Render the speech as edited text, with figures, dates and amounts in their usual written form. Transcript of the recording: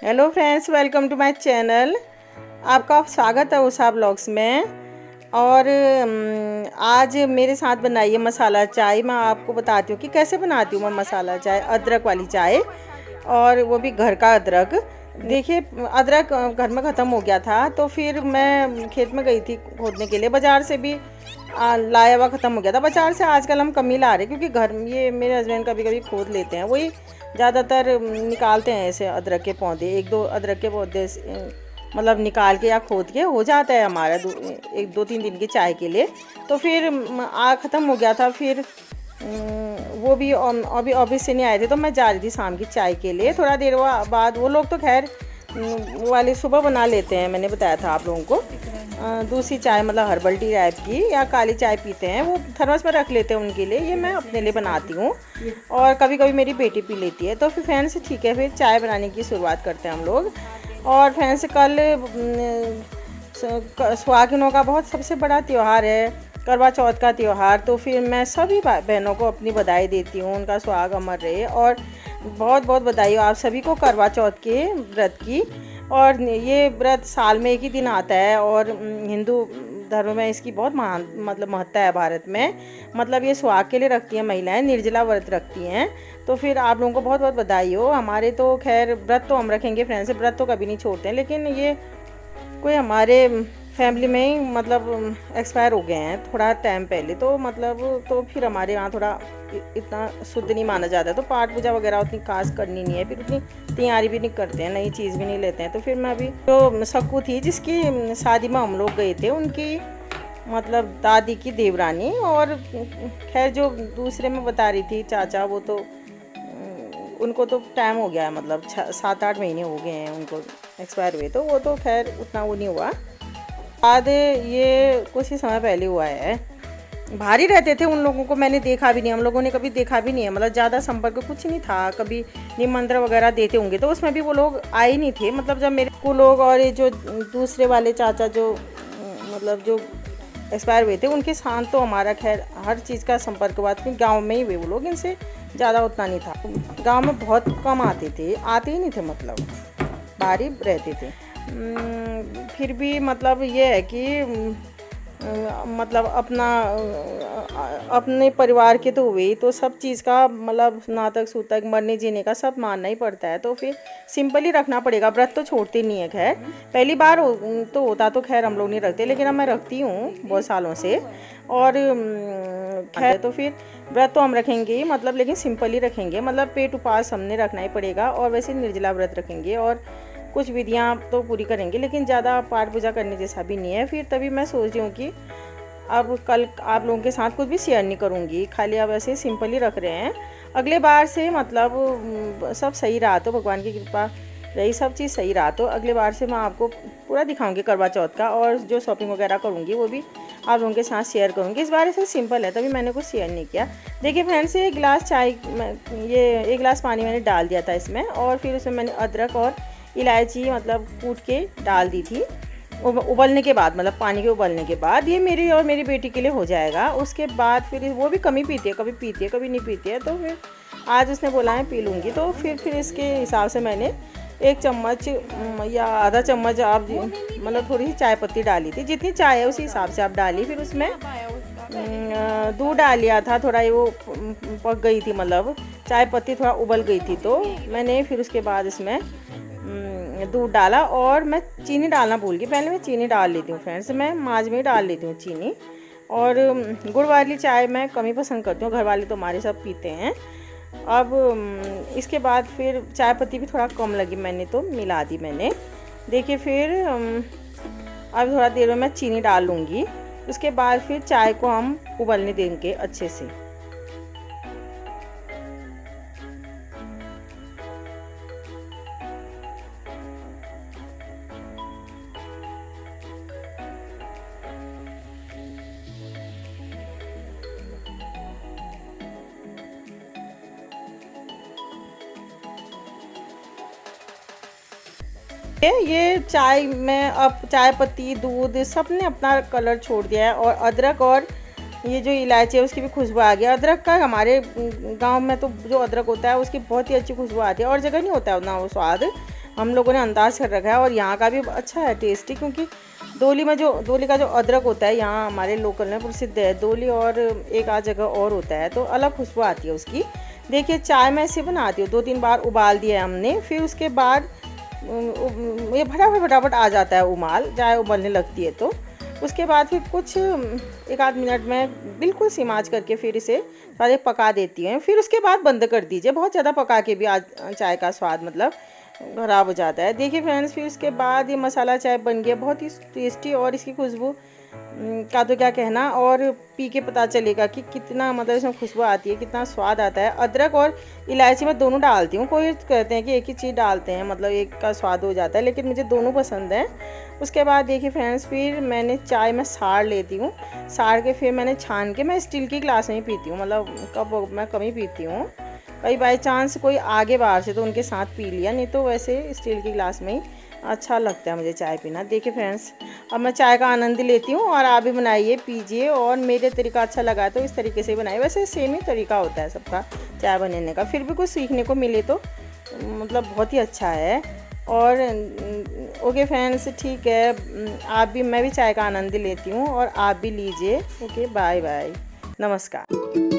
Hello friends, welcome to my channel. आपका स्वागत है उषा ब्लॉग्स में। और आज मेरे साथ बनाई है मसाला चाय। मैं आपको बताती हूँ कि कैसे बनाती हूँ मैं मसाला चाय, अदरक वाली चाय, और वो भी घर का अदरक। देखिए, अदरक घर में ख़त्म हो गया था तो फिर मैं खेत में गई थी खोदने के लिए। बाज़ार से भी लाया हुआ ख़त्म हो गया था। बाज़ार से आजकल हम कम ही ला रहे, क्योंकि घर ये मेरे हस्बैंड कभी कभी खोद लेते हैं, वही ज़्यादातर निकालते हैं ऐसे अदरक के पौधे। एक दो अदरक के पौधे मतलब निकाल के या खोद के हो जाता है हमारा एक दो तीन दिन की चाय के लिए। तो फिर ख़त्म हो गया था। फिर वो भी अभी ऑफिस से नहीं आए थे तो मैं जा रही थी शाम की चाय के लिए। थोड़ा देर बाद वो लोग तो खैर वो वाली सुबह बना लेते हैं, मैंने बताया था आप लोगों को। दूसरी चाय मतलब हर्बल टी टाइप की या काली चाय पीते हैं, वो थर्मस में रख लेते हैं उनके लिए। ये मैं अपने लिए बनाती हूँ और कभी कभी मेरी बेटी पी लेती है। तो फिर फ्रेंड्स ठीक है, फिर चाय बनाने की शुरुआत करते हैं हम लोग। और फ्रेंड्स कल सुहागिनों का बहुत सबसे बड़ा त्यौहार है, करवा चौथ का त्यौहार। तो फिर मैं सभी बहनों को अपनी बधाई देती हूँ, उनका सुहाग अमर रहे। और बहुत बहुत बधाई हो आप सभी को करवा चौथ के व्रत की। और ये व्रत साल में एक ही दिन आता है और हिंदू धर्म में इसकी बहुत महान मतलब महत्ता है भारत में। मतलब ये सुहाग के लिए रखती हैं महिलाएं, निर्जला व्रत रखती हैं। तो फिर आप लोगों को बहुत बहुत बधाई हो। हमारे तो खैर व्रत तो हम रखेंगे फ्रेंड्स, व्रत तो कभी नहीं छोड़ते हैं, लेकिन ये कोई हमारे फैमिली में ही मतलब एक्सपायर हो गए हैं थोड़ा टाइम पहले। तो मतलब तो फिर हमारे यहाँ थोड़ा इतना शुद्ध नहीं माना जाता है, तो पाठ पूजा वगैरह उतनी खास करनी नहीं है, फिर उतनी तैयारी भी नहीं करते हैं, नई चीज़ भी नहीं लेते हैं। तो फिर मैं अभी जो सक्कू थी जिसकी शादी में हम लोग गए थे, उनकी मतलब दादी की देवरानी। और खैर जो दूसरे में बता रही थी चाचा, वो तो उनको तो टाइम हो गया है, मतलब 7-8 महीने हो गए हैं उनको एक्सपायर हुए। तो वो तो खैर उतना वो नहीं हुआ। बाद ये कुछ ही समय पहले हुआ है। भारी रहते थे उन लोगों को, मैंने देखा भी नहीं, हम लोगों ने कभी देखा भी नहीं है, मतलब ज़्यादा संपर्क कुछ नहीं था। कभी निमंत्रण वगैरह देते होंगे तो उसमें भी वो लोग आए नहीं थे। मतलब जब मेरे को लोग और ये जो दूसरे वाले चाचा जो मतलब जो एक्सपायर हुए थे, उनके साथ तो हमारा खैर हर चीज़ का संपर्क हुआ, क्योंकि गाँव में ही हुए वो लोग, इनसे ज़्यादा उतना नहीं था। गाँव में बहुत कम आते ही नहीं थे, मतलब भारी रहते थे। फिर भी मतलब ये है कि मतलब अपने परिवार के तो हुए ही, तो सब चीज़ का मतलब नातक सूतक मरने जीने का सब मानना ही पड़ता है। तो फिर सिंपल ही रखना पड़ेगा, व्रत तो छोड़ते नहीं है। खैर पहली बार तो होता तो खैर हम लोग नहीं रखते, लेकिन अब मैं रखती हूँ बहुत सालों से। और खैर तो फिर व्रत तो हम रखेंगे ही, मतलब लेकिन सिंपल ही रखेंगे, मतलब पेट उपवास हमने रखना ही पड़ेगा। और वैसे निर्जला व्रत रखेंगे और कुछ विधियाँ तो पूरी करेंगे, लेकिन ज़्यादा पाठ पूजा करने जैसा भी नहीं है। फिर तभी मैं सोच रही हूँ कि अब कल आप लोगों के साथ कुछ भी शेयर नहीं करूँगी, खाली अब ऐसे सिंपल ही रख रहे हैं। अगले बार से मतलब सब सही रहा तो, भगवान की कृपा रही, सब चीज़ सही रहा तो अगले बार से मैं आपको पूरा दिखाऊंगी करवा चौथ का। और जो शॉपिंग वगैरह करूँगी वो भी आप लोगों के साथ शेयर करूँगी। इस बार से सिंपल है, तभी मैंने कुछ शेयर नहीं किया। देखिए फ्रेंड्स, एक गिलास चाय ये एक गिलास पानी मैंने डाल दिया था इसमें, और फिर उसमें मैंने अदरक और इलायची मतलब कूट के डाल दी थी। उबलने के बाद, मतलब पानी के उबलने के बाद, ये मेरी और मेरी बेटी के लिए हो जाएगा। उसके बाद फिर वो भी कम ही पीती है, कभी पीती है कभी नहीं पीती है। तो फिर आज उसने बोला है पी लूँगी, तो फिर इसके हिसाब से मैंने 1 चम्मच या आधा चम्मच आप मतलब थोड़ी सी चाय पत्ती डाली थी। जितनी चाय है उसी हिसाब से आप डाली। फिर उसमें दूध डाल लिया था, थोड़ा वो पक गई थी, मतलब चाय पत्ती थोड़ा उबल गई थी, तो मैंने फिर उसके बाद इसमें दूध डाला। और मैं चीनी डालना भूल गई, पहले मैं चीनी डाल लेती हूँ फ्रेंड्स, मैं माज में ही डाल लेती हूँ चीनी। और गुड़ वाली चाय मैं कम ही पसंद करती हूँ, घर वाले तो हमारे सब पीते हैं। अब इसके बाद फिर चाय पत्ती भी थोड़ा कम लगी, मैंने तो मिला दी मैंने। देखिए फिर अब थोड़ा देर में मैं चीनी डाल लूँगी। उसके बाद फिर चाय को हम उबलने देंगे अच्छे से। ये चाय में अब चाय पत्ती दूध सब ने अपना कलर छोड़ दिया है, और अदरक और ये जो इलायची है उसकी भी खुशबू आ गई। अदरक का हमारे गांव में तो जो अदरक होता है उसकी बहुत ही अच्छी खुशबू आती है, और जगह नहीं होता है उतना वो स्वाद। हम लोगों ने अंदाज़ कर रखा है। और यहाँ का भी अच्छा है टेस्टी, क्योंकि दोली का जो अदरक होता है यहाँ हमारे लोकल में प्रसिद्ध है। दोली और एक आध जगह और होता है, तो अलग खुशबू आती है उसकी। देखिए चाय मैं ऐसे बनाती हूँ, 2-3 बार उबाल दिया है हमने, फिर उसके बाद ये फटाफट आ जाता है उबाल, चाय उबलने लगती है। तो उसके बाद फिर कुछ 1-8 मिनट में बिल्कुल सिम आंच करके फिर इसे सारे पका देती हैं। फिर उसके बाद बंद कर दीजिए, बहुत ज़्यादा पका के भी आज चाय का स्वाद मतलब ख़राब हो जाता है। देखिए फ्रेंड्स, फिर उसके बाद ये मसाला चाय बन गया, बहुत ही टेस्टी, और इसकी खुशबू का तो क्या कहना, और पी के पता चलेगा कि कितना मतलब इसमें खुशबू आती है, कितना स्वाद आता है। अदरक और इलायची मैं दोनों डालती हूँ, कोई कहते हैं कि एक ही चीज़ डालते हैं मतलब एक का स्वाद हो जाता है, लेकिन मुझे दोनों पसंद हैं। उसके बाद देखिए फ्रेंड्स, फिर मैंने चाय में साड़ लेती हूँ, साड़ के फिर मैंने छान के मैं स्टील की गिलास में ही पीती हूँ, मतलब कप मैं कम ही पीती हूँ। कहीं बाई चांस कोई आगे बाहर से तो उनके साथ पी लिया, नहीं तो वैसे स्टील की गिलास में ही अच्छा लगता है मुझे चाय पीना। देखिए फ्रेंड्स, अब मैं चाय का आनंद लेती हूँ, और आप भी बनाइए पीजिए, और मेरे तरीका अच्छा लगा तो इस तरीके से बनाइए। वैसे सेम ही तरीका होता है सबका चाय बनाने का, फिर भी कुछ सीखने को मिले तो मतलब बहुत ही अच्छा है। और ओके फ्रेंड्स, ठीक है, आप भी, मैं भी चाय का आनंद लेती हूँ और आप भी लीजिए। ओके, बाय बाय, नमस्कार।